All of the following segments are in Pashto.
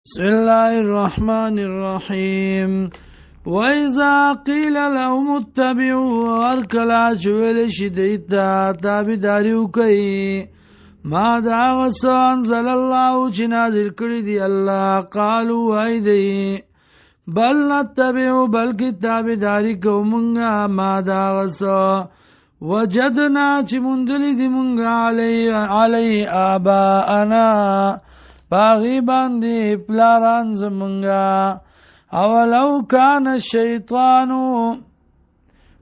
بسم الله الرحمن الرحيم وإذا قيل لهم اتبعوا وركلا شويل شديتا تابداريو كي ما دعا أنزل الله جنازل كردي الله قالوا هيدي بل نتبعوا بل كتاب داري كومنغا ما دعا وجدنا چمندلی دی منگا علی آباءنا باغی باندی پلاران زمنگا اولو کان الشیطانو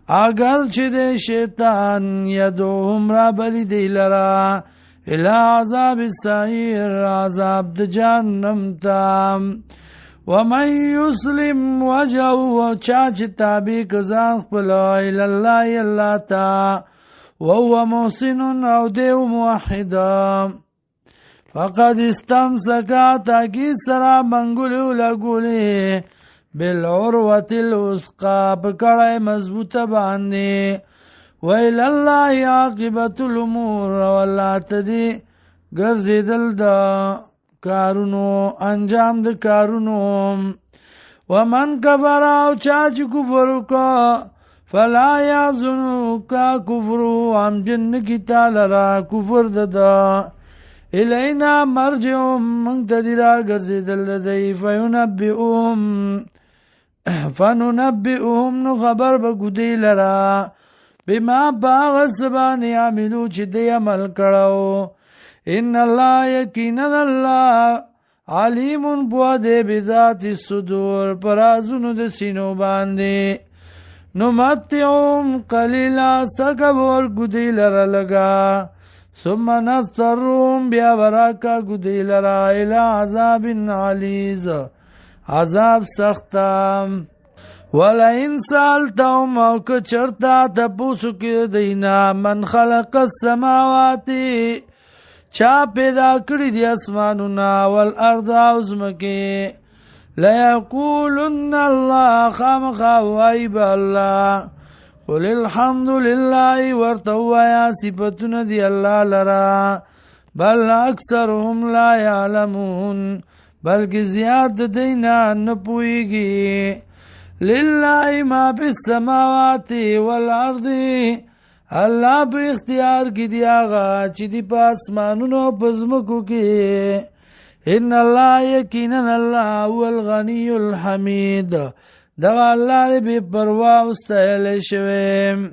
اگر چه دی شیطان یدوهم را بلی دی لرا الى عذاب السعیر عذاب د جهنم تام ومن يسلم وجهه وچاچ تابع کزان خپلو الالله الله تا وهو محسن او دیو موحد فقد استمسك تاکی سرا منگولو لگولی بالعروة الوثقى پکڑای مضبوط باندی وإلالله عاقبة الامور والله تدی گرزیدل دا کارونو انجام د کارونو ومن کفر او چاچ کفر کو فلا یحزنو کا کفرو ام جن کی تعالی کفر ددا الینا مرجعهم منتدرا گرزیدل دی فننبئهم نو خبر بگودی لرا بما باغ سبان یعملو چی دی عمل کڑو ان الله یقینا الله علیم بود بذات الصدور پرازونو د سینو باندې نمتعهم قلیلا سکبور گدی لرا لگا ثم نسترهم بیا براکا گدی لرا الى عذاب علیز عذاب سختم ولئن سالتهم او که چرتا تپوسو که دینا من خلق السماوات چا پیدا کړی دی اسمانونه والارض او زمکه ليقولن الله خامخا وایب الله قل الحمد لله ورتویا صفاتنا دی الله لرا بل اکثرهم لا يعلمون بلکې زیاد دینا نه پويږي لله ما في السماوات والارض الله په اختیار کې دی هغه چې دی په اسمانونو په ځمکو کې ان الله یقینا الله هو الغنی الحمید دا الله به پروا واستایل شوی